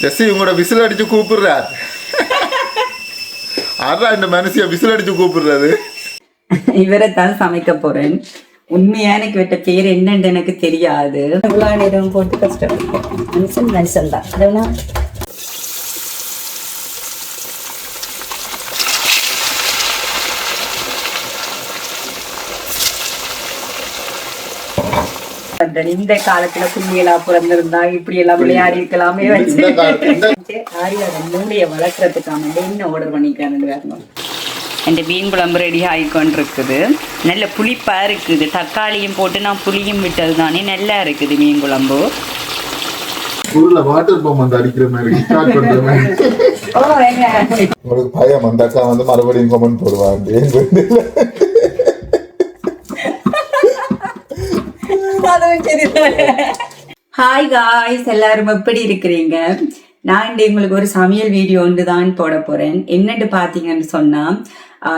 சசி உங்களோட விசில் அடிச்சு கூப்பிடுறார். அதான் இந்த மனுஷிய விசில் அடிச்சு கூப்பிடுறது. இவரை தான் சமைக்க போறேன். உண்மையா எனக்கு விட்ட பேர் என்னன்னு எனக்கு தெரியாது. இவ்வளவு நேரம் போட்டு கஷ்டப்பட்டேன். மனுஷன் தான் அதெல்லாம் இந்த காலத்துல புள்ளியெல்லாம் பிறந்திருந்தா இப்படி எல்லாம் விளையாடி இருக்கலாமே வச்சு ஆரியோட மூளையை வளர்க்கறதுக்காக என்ன ஆர்டர் பண்ணிக்கிறான்னு வரணும். இந்த மீன் குழம்பு ரெடி ஆகிக்கொண்டு இருக்குது. நல்ல புளிப்பா இருக்குது. தக்காளியும் போட்டு நான் புளியும் விட்டது தானே நல்லா இருக்குது மீன் குழம்பு. வாட்டர் பம்ப் அடிக்கிற மாதிரி உங்களுக்கு பயம் அந்த அக்கா வந்து மறுபடியும் கமெண்ட் போடுவாங்க. ஹாய் காய்ஸ், எல்லாரும் எப்படி இருக்கிறீங்க? நான் இன்று உங்களுக்கு ஒரு சமையல் வீடியோ ஒன்று தான் போட போறேன். என்னன்னு பாத்தீங்கன்னு சொன்னா,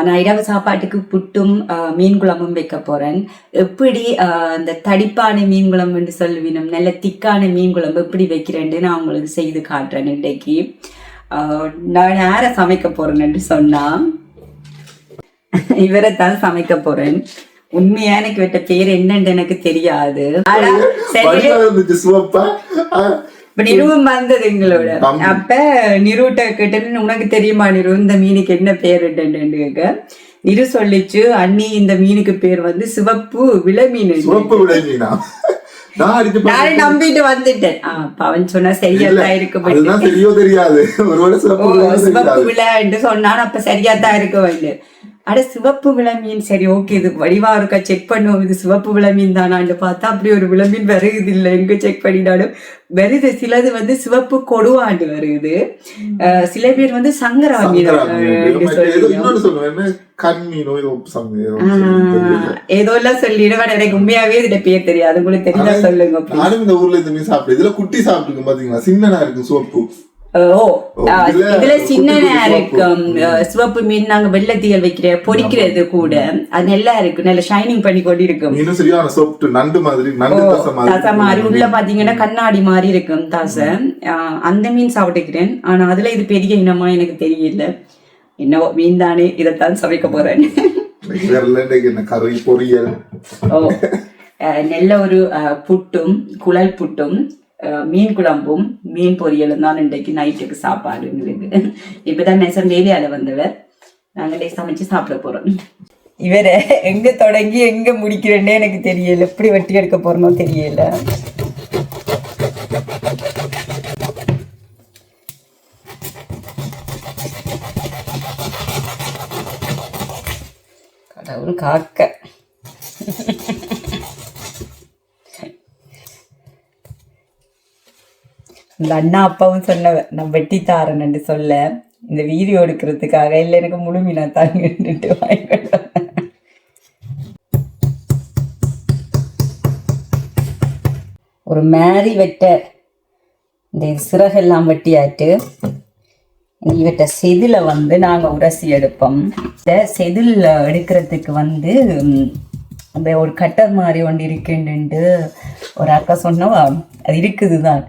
நான் இரவு சாப்பாட்டுக்கு புட்டும் மீன் குழம்பும் வைக்க போறேன். எப்படி இந்த தடிப்பான மீன் குழம்புன்னு சொல்லுவினும் நல்ல திக்கான மீன் குழம்பு எப்படி வைக்கிறேன்னு நான் உங்களுக்கு செய்து காட்டுறேன். இன்றைக்கு நான் யாரை சமைக்க போறேன்னு சொன்னா, இவரை தான் சமைக்க போறேன். உண்மையா எனக்கு விட்ட பேர் என்னன்னு எனக்கு தெரியாது. நிருவும் வந்தது எங்களோட. அப்ப நிருட்ட கேட்டேன்னு உனக்கு தெரியுமா நிரு இந்த மீனுக்கு என்ன பேருன்னு நிரு சொல்லிச்சு, அண்ணி இந்த மீனுக்கு பேர் வந்து சிவப்பு விளமீன். நான் நம்பிட்டு வந்துட்டேன். அவன் சொன்னா சரியாதான் இருக்கு தெரியாது சிவப்பு விளையாண்டு சொன்னான். அப்ப சரியாதான் இருக்க வேண்டும். அட சிவப்பு விளமீன், சரி ஓகே இது வடிவா இருக்கா செக் பண்ணுவோம், இது சிவப்பு விளமீன் தானான்னு பார்த்தா அப்படி ஒரு விளமீன் வருகுது இல்லை. எங்க செக் பண்ணினாலும் வருது. சிலது வந்து சிவப்பு கொடுவாண்டு வருது, சில பேர் வந்து சங்கரா மீன் ஏதோ எல்லாம் சொல்லிடுவேன். எனக்கு உண்மையாவே இதுல பேர் தெரியாது. உங்களுக்கு தெரிஞ்சா சொல்லுங்க. இந்த ஊர்ல இந்த மீன் சாப்பிட்டு இதுல குட்டி சாப்பிட்டு பாத்தீங்களா, சின்னனா இருக்கு சிவப்பு. இதுல சின்ன இருக்கும் சிவப்பு மீன். நாங்க வெள்ளத்தியல் வைக்கிற பொரிக்கிறது கூட அது நல்லா இருக்கு, நல்ல ஷைனிங் பண்ணி கொண்டு இருக்கும். தசை மாதிரி உள்ள பாத்தீங்கன்னா கண்ணாடி மாதிரி இருக்கும் தசை. அந்த மீன் சாப்பிட்டுக்கிறேன். ஆனா அதுல இது பெரிய இனமா எனக்கு தெரியல. என்னவோ மீன் தானே, இதைத்தான் சமைக்க போறேன். நல்ல ஒரு புட்டும் குழல் புட்டும் மீன் குழம்பும் மீன் பொரியலும் தான் இன்றைக்கு நைட்டுக்கு சாப்பாடு. எங்களுக்கு இப்பதான் நெசம் வேலையால வந்தவர். நாங்களே சமைச்சு சாப்பிட போறோம். இவரை எங்க தொடங்கி எங்க முடிக்கிறேன்னே எனக்கு தெரியல. எப்படி வெட்டி எடுக்க போறனோ தெரியல. கடவுள் காக்க. இந்த அண்ணா அப்பாவும் சொன்னவ நான் வெட்டி தாரேன்னு சொல்ல, இந்த வீடியோ எடுக்கிறதுக்காக இல்லை எனக்கு முழு மீனா தாங்கிட்டு வாங்கிட்டு ஒரு மேரி வெட்ட இந்த சிறகெல்லாம் வெட்டியாட்டு இவற்ற செதில வந்து நாங்கள் உரசி எடுப்போம். இந்த செதில் எடுக்கிறதுக்கு வந்து அந்த ஒரு கட்டர் மாதிரி ஒன்று இருக்குன்ட்டு ஒரு அக்கா சொன்னவா, அது இருக்குது தான்.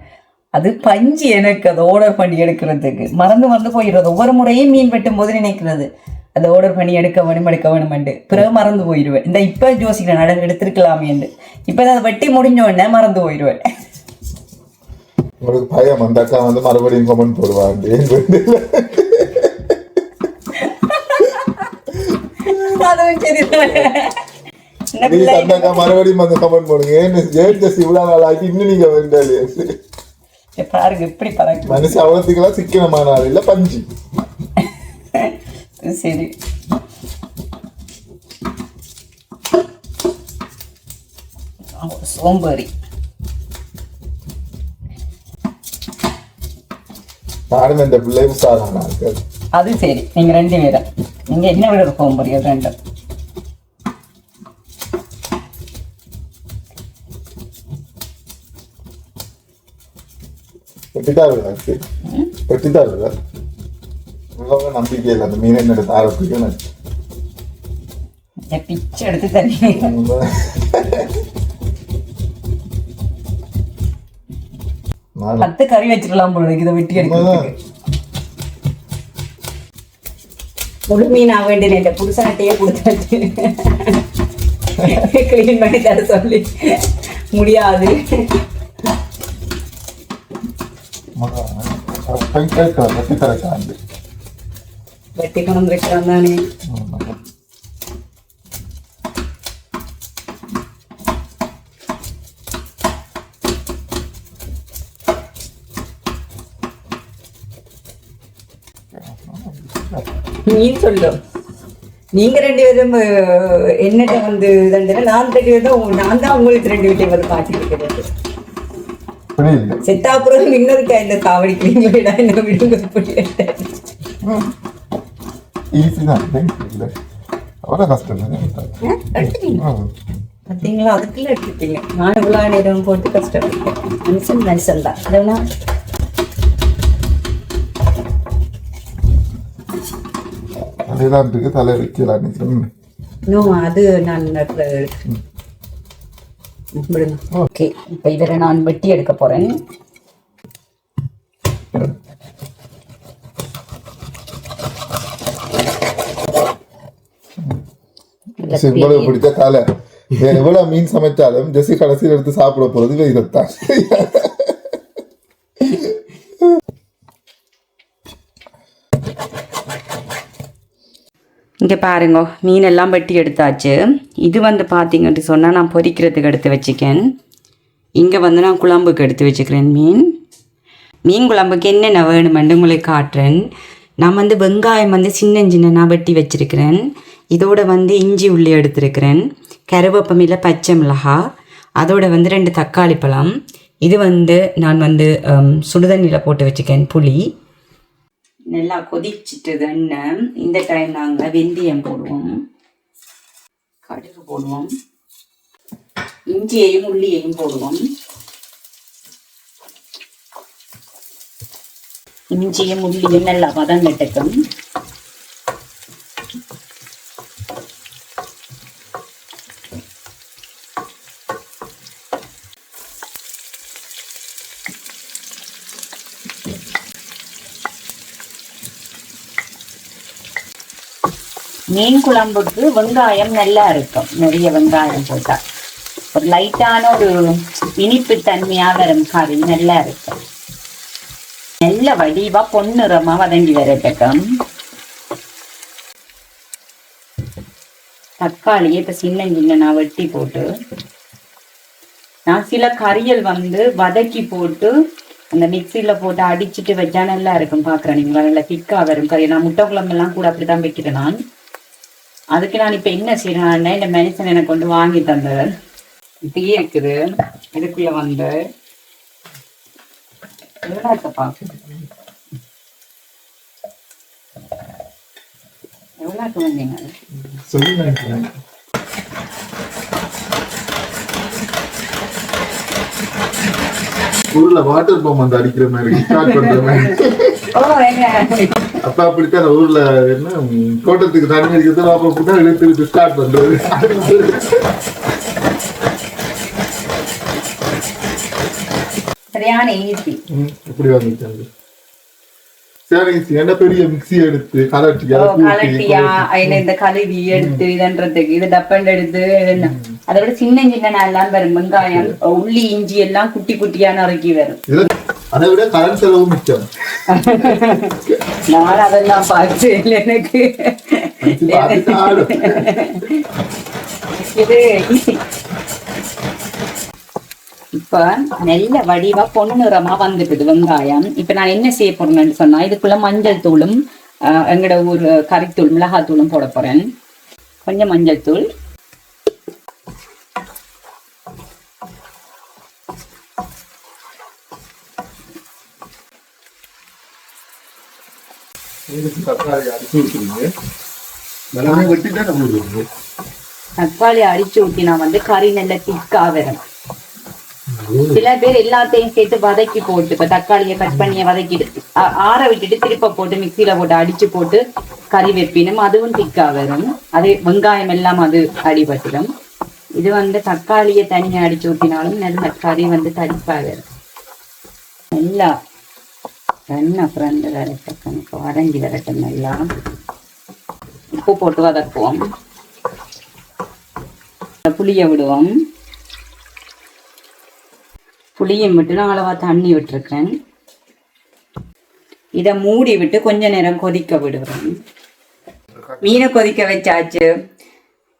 அது பஞ்சு எனக்கு அதை ஆர்டர் பண்ணி எடுக்கிறதுக்கு மறந்து போயிடுறது. ஒவ்வொரு முறையும் மீன் வெட்டும் போது நினைக்கிறது அதை ஆர்டர் பண்ணி எடுக்க வேணுமெண்டு பிறகு மறந்து போயிடுவேன். இந்த இப்போ யோசிக்கிறேன் நட எடுத்துருக்கலாமேன்னு. இப்போ அதை வெட்டி முடிஞ்ச உடனே மறந்து போயிடுவேன். உங்களுக்கு பயம் அந்த அக்கா வந்து மறுபடியும் கமெண்ட் போடுவாங்க. அதுவும் சரி மறுபடியும் வந்து கமெண்ட் போடுங்க. இவ்வளவு நாள் ஆக்கி இன்னும் நீங்க வேண்டாலே பாருங்க இப்படி பறக்கு மனுஷ அவ்வளோத்துக்கெல்லாம் சிக்கனமான ஆள் இல்லை பஞ்சு. சரி சோம்பேறி நானும் இந்த பிள்ளை உசாரான ஆட்கள். அது சரி, நீங்க ரெண்டு பேரும் நீங்க என்ன விட சோம்பேறி ரெண்டு. நம்பிக்கை இல்லை அந்த மீன் என்ன தாரத்துக்கு பிச்சை எடுத்து தரீங்க. 10 கறி வச்சிடலாம் போல இதை வெட்டி எடுக்கிறதுக்கு. முழு மீனா வேண்டிய என் புருஷன்கிட்டயே கொடுத்தாச்சு கிளீன் பண்ணி தர சொல்லி முடியாது. வெட்டி கொண்டு வைக்கிறான் தானே. நீ சொல்லும் நீங்க 2 பேரும் என்னட்ட வந்து தண்டனை, நான் 2 பேரும் நான் தான் உங்களுக்கு 2 வீட்டை வந்து காட்டிருக்கிறது. செத்தாப்புறம் இன்னொருக்கா இந்த சாவடிக்கிறீங்களா என்ன விடுங்க பார்த்தீங்களா? அதுக்குள்ள எடுத்துட்டீங்க. நான் இவ்வளோ நேரம் போட்டு கஷ்டப்பட்டேன். மனுஷன் மனுஷன் தான். அதெல்லாம் தலை வைக்கலாம். அது நான் ஓகே. இப்போ இதில் நான் வெட்டி எடுக்க போறேன். பிடிச்ச தலை எவ்வளவு மீன் சமைச்சாலும் ஜெசி கடைசியில் எடுத்து சாப்பிட போறது இதைத்தான். இங்கே பாருங்க, மீனெல்லாம் வெட்டி எடுத்தாச்சு. இது வந்து பார்த்தீங்கன்னு சொன்னால் நான் பொரிக்கிறதுக்கு எடுத்து வச்சுக்கேன். இங்கே வந்து நான் குழம்புக்கு எடுத்து வச்சுக்கிறேன். மீன் குழம்புக்கு என்னென்ன வேணுமென்று உங்களுக்கு காட்டுறேன். நான் வந்து வெங்காயம் வந்து சின்ன சின்னனாக வெட்டி வச்சுருக்கிறேன். இதோட வந்து இஞ்சி உள்ளி எடுத்துருக்கிறேன். கருவேப்பமில்லை, பச்சை மிளகாய், அதோட வந்து 2 தக்காளி பழம். இது வந்து நான் வந்து சுடுதண்ணியில் போட்டு வச்சுக்கேன். புளி நல்லா கொதிச்சுட்டு எண்ணெய். இந்த டைம் நாங்கள் வெந்தயம் போடுவோம், கடுகு போடுவோம், இஞ்சியையும் உள்ளியையும் போடுவோம். இஞ்சியும் உள்ளியும் நல்லா வதங்கட்டும். மீன் குழம்புக்கு வெங்காயம் நல்லா இருக்கும். நிறைய வெங்காயம் போட்டால் ஒரு லைட்டான ஒரு இனிப்பு தன்மையாக வரும். கறி நல்லா இருக்கும். நல்ல வடிவா பொன்னிறமா வதங்கி வரட்டும். தக்காளியை இப்ப சின்ன நான் வெட்டி போட்டு, நான் சில கறியல் வந்து வதக்கி போட்டு அந்த மிக்சியில போட்டு அடிச்சுட்டு வச்சா நல்லா இருக்கும். பாக்குறேன் நீங்களா, நல்லா திக்கா வரும் கறி. நான் முட்டை குழம்பெல்லாம் கூட அப்படிதான் வைக்கிறேன் நான். அதுக்கு நான் இப்ப என்ன செய்யறேன்னா, இந்த மெடிசன் எனக்கு கொண்டு வாங்கி தந்தவர் இப்பயே இருக்குது. இதுக்குள்ள வந்து எவ்வளோப்பா எவ்வளோக்கு வந்தீங்க ஊர்ல வாட்டர் பம்ப் வந்து அடிக்கிற மாதிரி ஸ்டார்ட் பண்ற மாதிரி. அப்ப அப்படித்தான் ஊர்ல என்ன தோட்டத்துக்கு தண்ணி அடிக்கிறது அப்ப இழுத்து ஸ்டார்ட் பண்றது. சரியான ஈஸி. இப்படி வந்துச்சு. சரி, என்ன பெரிய மிக்ஸி எடுத்து கலட்டியா இந்த கழுவி எடுத்து இதன்றதுக்கு இது டப்பன் எடுத்து அதை விட சின்ன எல்லாம் வரும். வெங்காயம், உள்ளி, இஞ்சி எல்லாம் குட்டி குட்டியா நறுக்கி வரும். அதை விட கரண்ட் செலவு மிச்சம். நான் அதெல்லாம் பார்த்து எனக்கு இது இப்ப நல்ல வடிவா பொன்னிறமா வந்துட்டுது வெங்காயம். இப்ப நான் என்ன செய்ய போறேன்னு சொன்னா, இதுக்குள்ள மஞ்சள் தூளும் எங்கட ஊர் கறித்தூள் மிளகாத்தூளும் போட போறேன். கொஞ்சம் மஞ்சள் தூள், தக்காளி அடிச்சு ஊத்தி நான் வந்து கறி நல்ல திக்கா வரும். சில பேர் எல்லாத்தையும் சேர்த்து வதக்கி போட்டு, இப்ப தக்காளியை கட் பண்ணிய வதக்கிட்டு ஆற விட்டுட்டு திருப்ப போட்டு மிக்சியில போட்டு அடிச்சு போட்டு கறி வைப்பினும், அதுவும் திக்கா வரும். அது வெங்காயம் எல்லாம் அது அடிபட்டுடும். இது வந்து தக்காளியை தனியா அடிச்சு ஊத்தினாலும் நல்ல கறி வந்து தடிப்பா வரும். நல்லா எண்ணெய் ஃப்ரெண்டு வரட்டும் வதங்கி வரட்டும் நல்லா உப்பு போட்டு வதக்குவோம் புளியை விடுவோம் புளியை விட்டு நான் அளவா தண்ணி விட்டுருக்கேன் இதை மூடி விட்டு கொஞ்ச நேரம் கொதிக்க விடுவேன் மீனை கொதிக்க வச்சாச்சு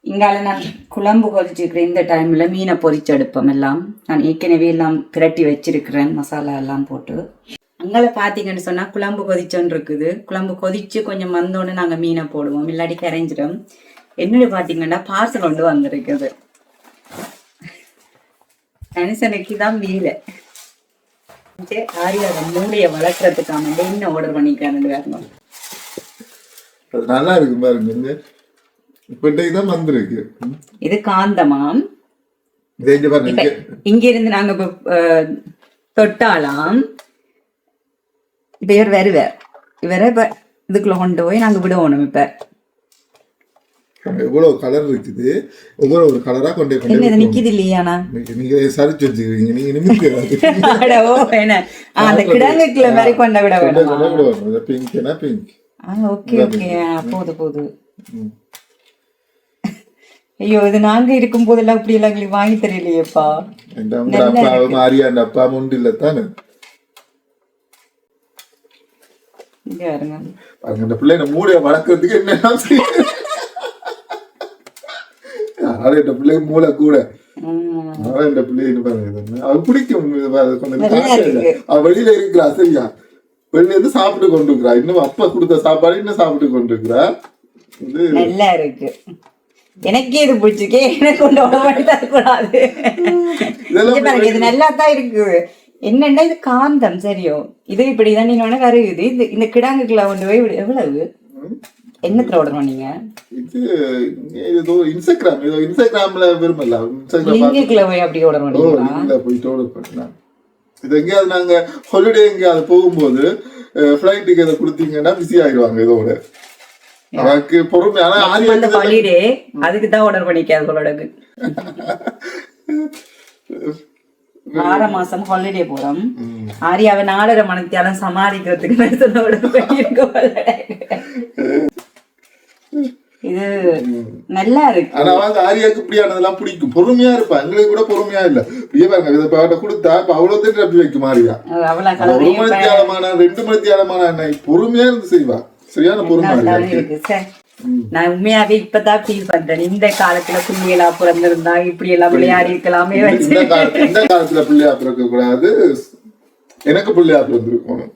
இங்கால நான் குழம்பு கொதிச்சிருக்கிறேன் இந்த டைம்ல மீனை பொரிச்சு எடுப்போம் எல்லாம் நான் ஏற்கனவே எல்லாம் பிரட்டி வச்சிருக்கிறேன் மசாலா எல்லாம் போட்டு அங்கால பார்த்தீங்கன்னு சொன்னா குழம்பு கொதிச்சோன்னு இருக்குது குழம்பு கொதிச்சு கொஞ்சம் வந்தோடனே நாங்க மீனை போடுவோம் இல்லாட்டி கரைஞ்சிடும் என்னோட பார்த்தீங்கன்னா பார்சல் கொண்டு வந்திருக்குது மனுஷனுக்கு தான் வீலை ஆரியோட மூளையை வளர்க்கறதுக்கான என்ன ஆர்டர் பண்ணிக்கிறான்னு வரணும் அது நல்லா இருக்கு பாருங்க இப்பதான் வந்திருக்கு இது காந்தமாம் இங்க இருந்து நாங்க தொட்டாலாம் இப்ப இவர் வருவார் இவரை இப்ப இதுக்குள்ள கொண்டு போய் நாங்க விடுவோம் இப்ப எவ்வளவு கலர் இருக்குது ஒவ்வொரு கலரா கொண்டு போய் நிக்குது இல்லையானா நீங்க சரிச்சு வச்சுக்கிறீங்க நீங்க நிமிக்கிறீங்க அந்த கிடங்குக்குள்ள மாதிரி கொண்ட விட வேணும் பிங்க்னா பிங்க் ஓகே ஓகே போது ஐயோ இது நாங்க இருக்கும் போதெல்லாம் இப்படி எல்லாம் எங்களுக்கு வாங்கி தெரியலையேப்பா அப்பாவும் ஆரியாண்ட அப்பா முண்டு இல்ல தானே அந்த பிள்ளைங்க மூளைய வளர்க்கறதுக்கு என்ன இந்த பிள்ளைங்க மூளை கூட இந்த பிள்ளைங்க பாருங்க அது பிடிக்கும் வெளியில இருக்கிறா சரியா வெளியில இருந்து சாப்பிட்டு கொண்டு இருக்கிறா இன்னும் அப்பா கொடுத்த சாப்பாடு இன்னும் சாப்பிட்டு கொண்டு இருக்கிறா நல்லா இருக்கு எனக்கே இது பிடிச்சிருக்கே எனக்கு கொண்டு தரக்கூடாது இது நல்லா தான் இருக்கு என்னன்னா இது காந்தம் சரியோ இது இப்படிதான் நீங்க கருகுது இது இந்த கிடாங்குக்குள்ள கொண்டு போய் எவ்வளவு என்னத்துல ஆர்டர் பண்ணீங்க இது ஏதோ இன்ஸ்டாகிராம்ல விரும்பல லிங்க்ல போய் அப்படி ஆர்டர் பண்ணீங்களா போய் ஆர்டர் பண்ணலாம் இது எங்கேயாவது நாங்க ஹாலிடே எங்கேயாவது போகும்போது ஃபிளைட் டிக்கெட் கொடுத்தீங்கன்னா பிஸி ஆயிடுவாங்க இதோட எனக்கு பொறுமையான ஹாலிடே அதுக்கு தான் ஆர்டர் பண்ணிக்க அதோட 6 மாசம் ஹாலிடே போறோம் ஆரியாவை 4.5 மணித்தியாலம் சமாளிக்கிறதுக்கு இது நல்லா இருக்கு ஆனா வந்து ஆரியாவுக்கு இப்படியானதெல்லாம் பிடிக்கும் பொறுமையா இருப்பா எங்களுக்கு கூட பொறுமையா இல்ல இப்படியே பாருங்க இதை பாட்ட கொடுத்தா இப்ப அவ்வளவு ரப்பி வைக்கும் ஆரியா 1 மணித்தியாலமான 2 மணித்தியாலமான பொறுமையா இருந்து செய்வா சரியான பொறுமையா நான் உண்மையாவே இப்பதான் ஃபீல் பண்றேன் இந்த காலத்துல பிள்ளைகளா பிறந்திருந்தா இப்படி எல்லாம் விளையாடி இருக்கலாமே இந்த காலத்துல பிள்ளையா பிறக்க கூடாது எனக்கு பிள்ளையா பிறந்திருக்கணும்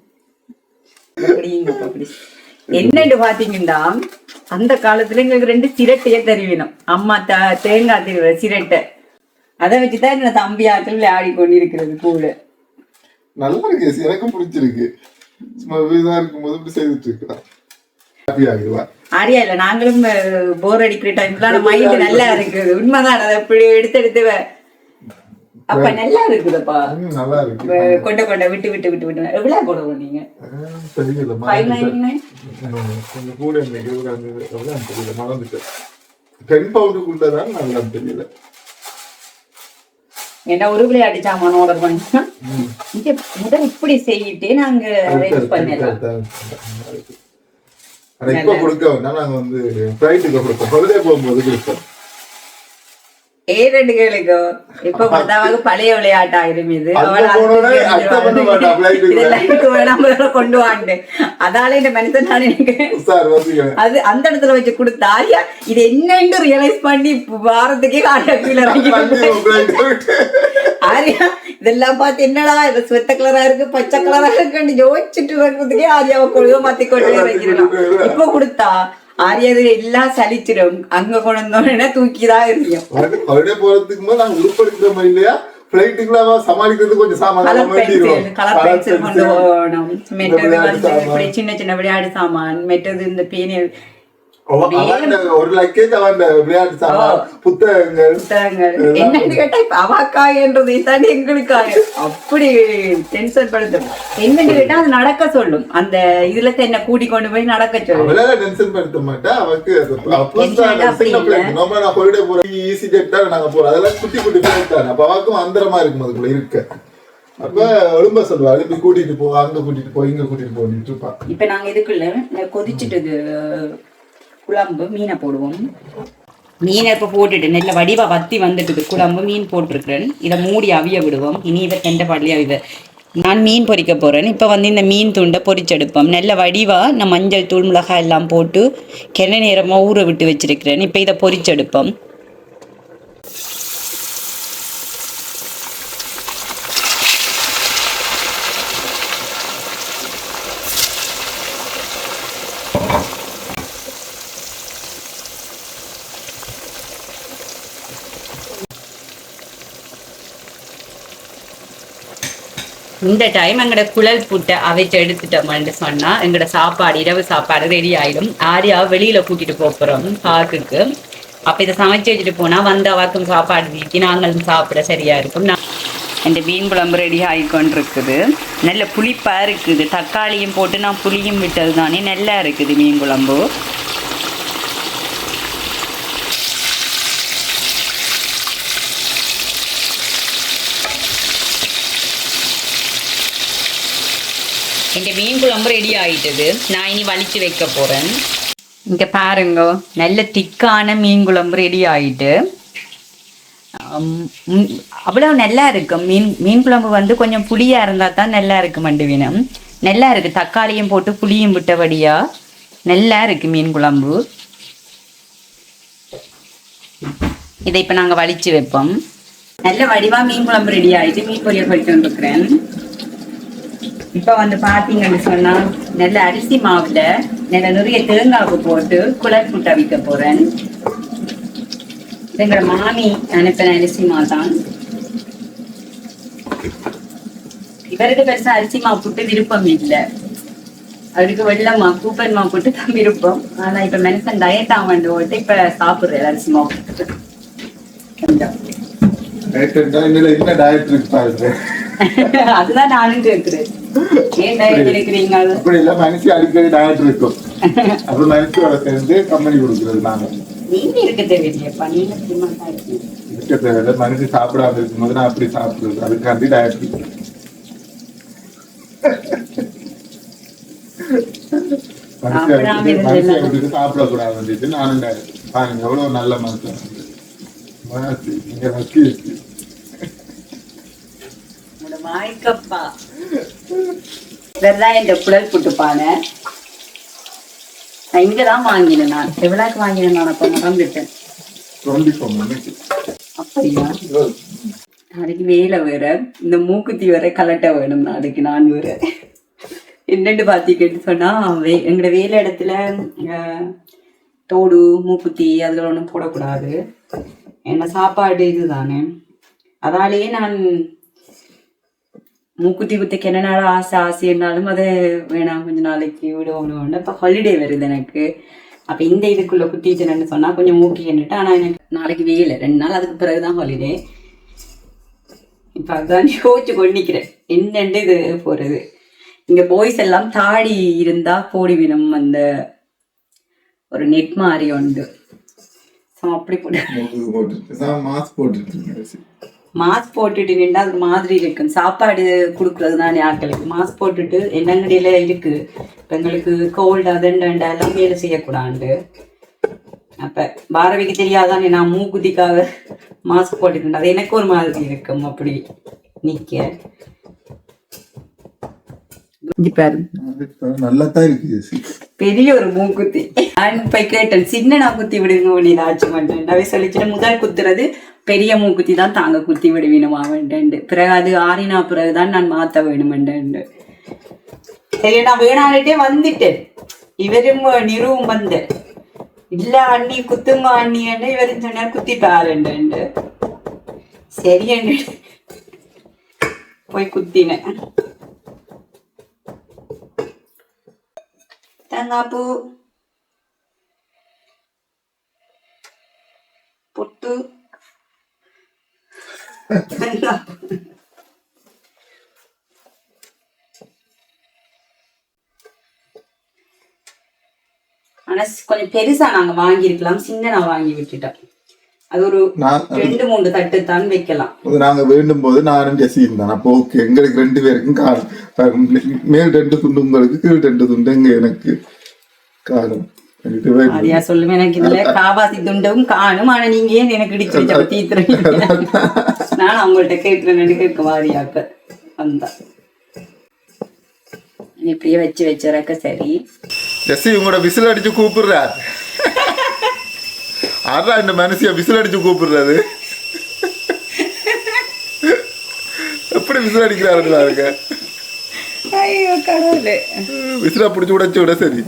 என்னன்னு பாத்தீங்கன்னா அந்த காலத்துல எங்களுக்கு 2 சிரட்டையே தருவினோம் அம்மா தேங்காய் திருவிழா சிரட்டை அதை வச்சுதான் என்ன தம்பியாக்கள் விளையாடி கொண்டு இருக்கிறது கூட நல்லா இருக்கு எனக்கும் பிடிச்சிருக்கு சும்மா வீதா இருக்கும்போது இப்படி செய்துட்டு இருக்கிறான் ஆரியா இல்ல நாங்களும் போர் அடிக்கிற டைம்ல மைண்ட் நல்லா இருக்குது உண்மைதான் அதை இப்படி எடுத்து அப்ப நல்லா இருக்குதுப்பா நல்லா இருக்கு கொண்ட விட்டு எவ்வளவு கூட போனீங்க தெரியல 599 கொஞ்சம் கூட தெரியல மறந்துட்டு 10 பவுண்டுக்குள்ளதான் நல்லா தெரியல என்ன ஒரு விளையாட்டு சாமான ஆர்டர் பண்ணிட்டோம் இங்க முதல் இப்படி செய்யிட்டு நாங்க அரேஞ்ச் பண்ணிடலாம் இப்ப கொடுக்க வேண்டாம் நாங்க வந்து ஃப்ளைட்டுக்கு கொடுப்போம் ஹாலிடே போகும்போது கொடுப்போம் ஏரெண்டுகளுக்கு இப்ப கொடுத்தாவது பழைய விளையாட்டு ஆயிரும் இது கொண்டு வாண்டு அதால இந்த மனுஷன் நான் எனக்கு அது அந்த இடத்துல வச்சு கொடுத்தா இது என்னன்னு ரியலைஸ் பண்ணி வாரத்துக்கே ஆரியா ஆரியா இதெல்லாம் பார்த்து என்னடா இது ஸ்வெத்த கலரா இருக்கு பச்சை கலரா இருக்குன்னு யோசிச்சுட்டு வர்றதுக்கே ஆரியாவை கொழுவ மாத்தி கொண்டு வைக்கிறோம் இப்ப கொடுத்தா ஆரியாது எல்லாம் சலிச்சிடும் அங்க கொண்டு தூக்கிதான் இருந்தோம் போறதுக்கு போது நாங்க உருப்படுக்கிறோம் இல்லையா பிளைட்டுக்குள்ள சமாளிக்கிறது கொஞ்சம் சாமான் கலர் பென்சில் கொண்டு போகணும் மெட்டது வந்து இப்படி சின்ன சின்ன விளையாடு சாமான் மெட்டது இந்த பேனி ஒரு லக்கேஜ் அவன் விளையாட்டு சாமான் புத்தகங்கள் என்னன்னு கேட்டா இப்ப அவாக்காயன்றதை தாண்டி எங்களுக்காக அப்படி டென்ஷன் படுத்தும் என்னன்னு கேட்டா அது நடக்க சொல்லும் அந்த இதுல என்ன கூட்டி கொண்டு போய் நடக்க சொல்லும் டென்ஷன் படுத்த மாட்டா அவருக்கு ஈஸி ஜெட் தான் நாங்க போறோம் அதெல்லாம் குட்டி குட்டி பிளைட் தான் அப்ப அவாக்கும் அந்தரமா இருக்கும் அதுக்குள்ள இருக்க அப்ப ஒழும்ப சொல்லுவாரு இப்படி கூட்டிட்டு போ அங்க கூட்டிட்டு போ இங்க கூட்டிட்டு போட்டு இருப்பா. இப்ப நாங்க இதுக்குள்ள கொதிச்சுட்டு குழம்பு மீனை போடுவோம். மீனை இப்ப போட்டுட்டு நல்ல வடிவா வத்தி வந்துட்டு குழம்பு மீன் போட்டிருக்கிறேன். இதை மூடி அவிய விடுவோம். இனி இதை கெண்ட பாடலி அவிவ நான் மீன் பொரிக்க போறேன். இப்ப வந்து இந்த மீன் துண்டை பொரிச்செடுப்போம். நல்ல வடிவா நான் மஞ்சள் தூள் மிளகாய் எல்லாம் போட்டு கெண்ண நேரமா ஊற விட்டு வச்சிருக்கிறேன். இப்ப இதை பொரிச்செடுப்போம். இந்த டைம் எங்களோட குழல் புட்டை அவைச்சு எடுத்துட்டோம்னு சொன்னா எங்களோட சாப்பாடு இரவு சாப்பாடு ரெடி ஆயிடும். ஆரியாவை வெளியில கூட்டிட்டு போறோம் பார்க்குக்கு. அப்ப இதை சமைச்சு வச்சுட்டு போனா வந்து அவாக்கும் சாப்பாடு வீட்டி நாங்களும் சாப்பிட சரியா இருக்கும். இந்த மீன் குழம்பு ரெடி ஆகிக்கொண்டிருக்குது. நல்ல புளிப்பா இருக்குது. தக்காளியும் போட்டு நான் புளியும் விட்டது தானே நல்லா இருக்குது மீன் குழம்பு. இந்த மீன் குழம்பு ரெடி ஆயிட்டது. நான் இனி வலிச்சு வைக்க போறேன். இங்க பாருங்க, நல்ல திக்கான மீன் குழம்பு ரெடி ஆயிட்டு. அவ்வளவு நல்லா இருக்கும். மீன் குழம்பு வந்து கொஞ்சம் புளியா இருந்தா தான் நல்லா இருக்கு. மண்டுவினம் நல்லா இருக்கு. தக்காளியும் போட்டு புளியும் விட்டபடியா நல்லா இருக்கு மீன் குழம்பு. இதை இப்ப நாங்க வலிச்சு வைப்போம். நல்ல வடிவா மீன் குழம்பு ரெடி ஆயிட்டு மீன் பொரியல் பண்ணிட்டு வந்துருக்கிறேன். இப்ப வந்து பாத்தீங்கன்னு சொன்னா நல்ல அரிசி மாவுல நல்ல நிறைய தேங்காவு போட்டு குழல் புட்டு அவிக்க போறேன். எங்களோட மாமி அனுப்பின அரிசி மாவு தான். இவருக்கு பெருசா அரிசி மாவு புட்டு விருப்பம் இல்லை. அவருக்கு வெள்ளமா கூப்பன் மாவு புட்டு தான் விருப்பம். ஆனா இப்ப மனுஷன் டயட் ஆகண்டு போட்டு இப்ப சாப்பிடுறேன் அரிசி மாவு புட்டு. கொஞ்சம் அதுதான் நானும் கேட்கிறேன். ஏன் டயட் இருக்கிறீங்க? அப்படி இல்ல, மனுஷி அடிக்கடி டயட் இருக்கும். அப்ப மனுஷியோட சேர்ந்து கம்பெனி கொடுக்குறது நாங்க. நீங்க இருக்க தேவையில்லையப்பா, நீங்க இருக்க தேவையில்லை. மனுஷி சாப்பிடாம இருக்கும்போது நான் அப்படி சாப்பிடுறது. அதுக்காண்டி டயட் இருக்கு. மனுஷி சாப்பிடக்கூடாது வந்துட்டு நானும் டயட். பாருங்க எவ்வளவு நல்ல மனுஷன். நீங்க வக்கி இருக்கு மாய்க்கப்பா. இதெல்லாம் இந்த குழல் புட்டுப்பானை நான் இங்கதான் வாங்கினேன். நான் எவ்வளவுக்கு வாங்கினேன் நான் அப்ப மறந்துட்டேன். அப்படியா? நாளைக்கு வேலை வேற, இந்த மூக்குத்தி வேற கலட்ட வேணும் நாளைக்கு. நான் வேற என்னென்னு பாத்தீங்கன்னு சொன்னா எங்களோட வேலை இடத்துல தோடு மூக்குத்தி அதுல ஒன்றும் போடக்கூடாது. என்ன சாப்பாடு இதுதானே. அதாலேயே நான் மூக்குத்தி குத்திக்கு என்ன நாள் ஆசை இருந்தாலும் அதை வேணாம் கொஞ்ச நாளைக்கு விடுவோம். இப்போ ஹாலிடே வருது எனக்கு. அப்போ இந்த இதுக்குள்ள குத்திட்டுன்னு சொன்னால் கொஞ்சம் மூக்கி என்னட்டு. ஆனால் எனக்கு நாளைக்கு வேலை 2 நாள், அதுக்கு பிறகுதான் ஹாலிடே. இப்போ அதுதான் யோசிச்சு கொண்டிக்கிறேன் என்னண்டு இது போகிறது. இங்கே பாய்ஸ் எல்லாம் தாடி இருந்தா போடி வினம் அந்த ஒரு நெட் மாதிரி உண்டு. அப்படி மாஸ்க் போட்டுட்டு நின்றா அது மாதிரி இருக்கும். சாப்பாடு கொடுக்குறது தான் ஆட்களுக்கு. மாஸ்க் போட்டுட்டு என்னங்கடியில இருக்கு எங்களுக்கு கோல்டு அதண்டா எல்லாம் வேலை செய்யக்கூடாது. அப்ப பாரதிக்கு தெரியாதானே நான் மூக்குத்திக்காக மாஸ்க் போட்டுட்டு அது எனக்கு ஒரு மாதிரி இருக்கும். அப்படி நிக்க பெரிய ஒரு மூக்குத்தி. நான் போய் கேட்டேன், சின்ன நான் குத்தி விடுங்க நீதாச்சு மாட்டேன். அவை சொல்லிச்சுட்டு முதல் குத்துறது பெரிய மூக்குத்தி தான் தாங்க குத்தி விடுவீனுமா வேண்டேன். பிறகு அது ஆறினா பிறகுதான் நான் மாத்த வேணுமெண்டு. சரி நான் வேணாலிட்டே வந்துட்டேன். இவரும் நிறுவும் வந்து இல்ல அண்ணி குத்துங்க அண்ணி இவரும் சொன்னார் குத்தி பாருண்டு. சரி அண்ணி போய் குத்தினேன். தேங்காய்பூ பொட்டு ஆனா கொஞ்சம் பெருசா நாங்க வாங்கியிருக்கலாம். சின்ன நான் வாங்கி விட்டுட்டேன். அது ஒரு 2-3 தட்டு தான் வைக்கலாம். நாங்க வேண்டும் போது நானும் ஜெசியும் தான். அப்போ ஓகே, எங்களுக்கு 2 பேருக்கும் காணும். மேல் 2 துண்டு உங்களுக்கு, கீழ் 2 துண்டு எங்க எனக்கு காணும். சரியா சொல்லுவேன். எனக்கு இதுல காவாசி துண்டும் காணும். ஆனா நீங்க ஏன் எனக்கு இடிச்சு தீத்துறீங்க? நான் அவங்கள்ட்ட கேட்கிறேன்னு கேட்க மாதிரியாக்க வந்தா இப்படியே வச்சிடறக்க. சரி ஜெசி, உங்களோட விசில் அடிச்சு கூப்பிடுறார். அதான் இந்த மனுஷிய விசில் அடிச்சு கூப்பிடுறாரு. எப்படி விசில் அடிக்கிறாருங்களா இருக்க? ஐயோ கடவுளே, விசிலா பிடிச்சு உடைச்சு விட. சரி,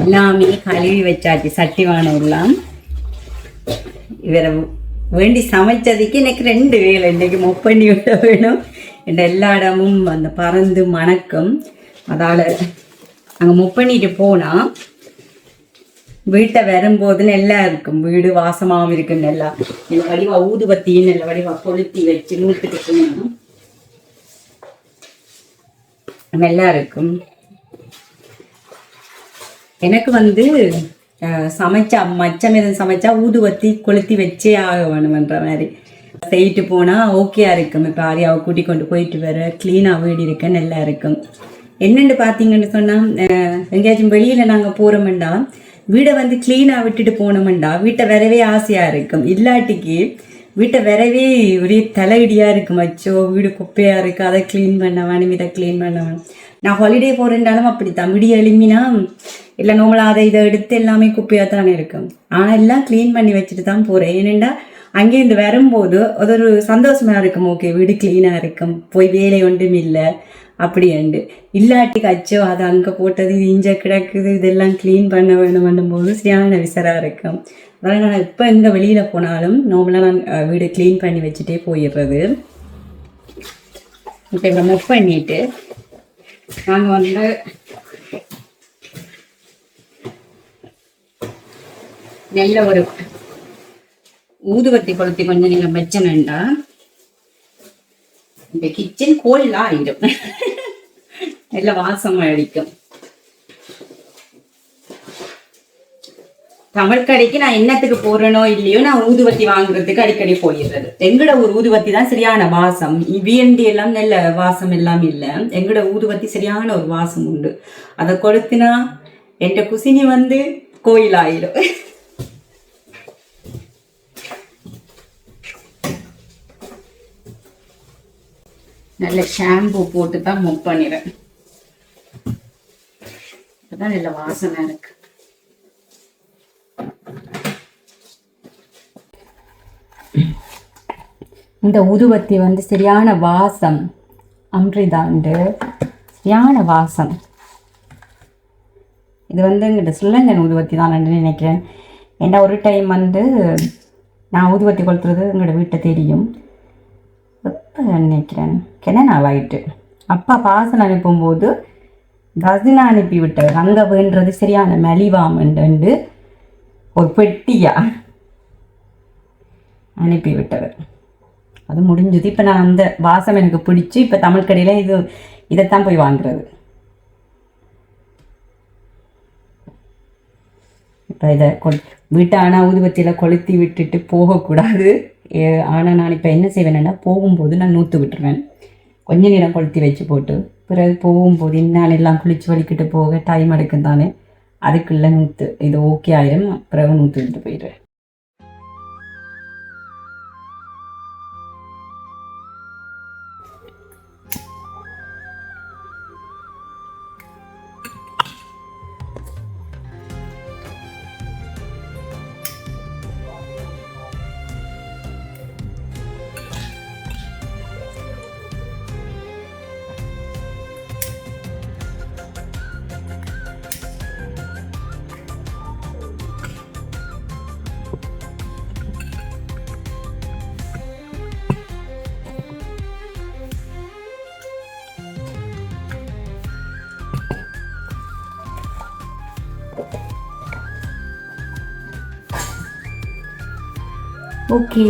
எல்லாமே கழுவி வச்சாச்சு. சட்டி வானம் எல்லாம் இவரை வேண்டி சமைச்சதுக்கு எனக்கு 2 வேலை. இன்னைக்கு மொப்பண்ணி விட வேணும். என் எல்லா இடமும் அந்த பறந்து மணக்கம். அதால் அங்கே மொப்பண்ணிட்டு போனால் வீட்டை வரும்போது நல்லா இருக்கும். வீடு வாசமாகவும் இருக்கும். நல்லா நல்ல வடிவா ஊதுபத்தியும் நல்ல வடிவா கொளுத்தி வச்சு நூற்றுட்டு போனால் நல்லா இருக்கும். எனக்கு வந்து சமைச்சா மச்சம் எதுவும் சமைச்சா ஊதுவத்தி கொளுத்தி வச்சே ஆக வேணுமன்ற மாதிரி செய்யிட்டு போனால் ஓகேயா இருக்கும். இப்போ ஆரியாவை கூட்டி கொண்டு போயிட்டு வர க்ளீனாக வீடு இருக்க நல்லா இருக்கும். என்னென்னு பார்த்தீங்கன்னு சொன்னால், எங்கேயாச்சும் வெளியில் நாங்கள் போகிறோமெண்டா வீடை வந்து க்ளீனாக விட்டுட்டு போனோமெண்டா வீட்டை வரவே ஆசையாக இருக்கும். இல்லாட்டிக்கு வீட்டை வரவே ஒரே தலையிடியாக இருக்கும். அச்சோ வீடு குப்பையாக இருக்குது, அதை க்ளீன் பண்ண வேணும், இதை க்ளீன் பண்ண வேணும். நான் ஹாலிடே போகிறேன்டாலும் அப்படி தான். விடிய எழுமினா இல்லை நோம்பலாக அதை இதை எடுத்து எல்லாமே குப்பையாக தானே இருக்கும். ஆனால் எல்லாம் க்ளீன் பண்ணி வச்சுட்டு தான் போகிறேன். ஏனெண்டா அங்கேருந்து வரும்போது அது ஒரு சந்தோஷமாக இருக்கும். ஓகே, வீடு க்ளீனாக இருக்கும், போய் வேலை ஒன்றும் இல்லை அப்படின்ட்டு. இல்லாட்டி அச்சோ அது அங்கே போட்டது இது இஞ்ச கிடக்குது, இதெல்லாம் க்ளீன் பண்ண வேணும் போது சரியான விசராக இருக்கும். அதனால் நான் இப்போ எங்கே வெளியில் போனாலும் நோம்பலாக நான் வீடு க்ளீன் பண்ணி வச்சுட்டே போயிடுறது. இப்போ இதை மொப் பண்ணிட்டு நாங்கள் வந்து நல்ல ஒரு ஊதுவத்தி கொளுத்தி கொஞ்சம் நீங்கள் வச்சனண்டா இந்த கிச்சன் கோல்லாம் ஆயிடும். நல்ல வாசமாக அடிக்கும். தமிழ் கடைக்கு நான் என்னத்துக்கு போறேனோ இல்லையோ நான் ஊதுவத்தி வாங்குறதுக்கு அடிக்கடி போயிடுறது. எங்கட ஒரு ஊதுவத்தி தான் சரியான வாசம். விஎன்டி எல்லாம் நல்ல வாசம் எல்லாம் இல்லை. எங்கட ஊதுவத்தி சரியான ஒரு வாசம் உண்டு. அதை கொளுத்தினா என் குசினி வந்து கோயில் ஆயிடும். நல்ல ஷாம்பு போட்டு தான் மொப் பண்ணிடுறேன். அப்பதான் நல்ல வாசனை இருக்கு. இந்த ஊதுவத்தி வந்து சரியான வாசம். அம்ரிதாண்டு சரியான வாசம். இது வந்து எங்கிட்ட சுல்லங்கன் ஊதுவத்தி தான் நினைக்கிறேன். ஏன்னா ஒரு டைம் வந்து நான் ஊதுவத்தி கொளுத்துறது எங்களோட வீட்டை தெரியும். எப்போ நினைக்கிறேன் நாள் ஆயிட்டு அப்பா பாசல் அனுப்பும்போது கசினா அனுப்பி விட்டவர். அங்கே வேண்டது சரியான மலிவாமண்டு ஒரு பெட்டியா அனுப்பி விட்டவர். அது முடிஞ்சது. இப்போ நான் அந்த வாசம் எனக்கு பிடிச்சி இப்போ தமிழ் கடையில் இதைத்தான் போய் வாங்குறது. இப்போ இதை வீட்டான ஊதுபத்தியில் கொளுத்தி விட்டுட்டு போகக்கூடாது. ஆனால் நான் இப்போ என்ன செய்வேன்னா போகும்போது நான் நூற்று விட்டுருவேன். கொஞ்ச நேரம் கொளுத்தி வச்சு போட்டு பிறகு போகும்போது நான் எல்லாம் குளிச்சு வலிக்கிட்டு போக டைம் எடுக்கும் தானே, அதுக்குள்ளே நூற்று இது ஓகே ஆயிரும். பிறகு நூற்று விட்டு போயிடுவேன். ஓகே,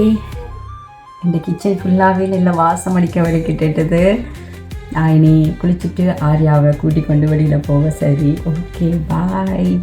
இந்த கிச்சன் ஃபுல்லாகவே நல்ல வாசம் அடிக்க வலிக்கிட்டது. நான் இனி குளிச்சுட்டு ஆர்யாவை கூட்டிக் கொண்டு வெளியில் போக. சரி, ஓகே, பாய்.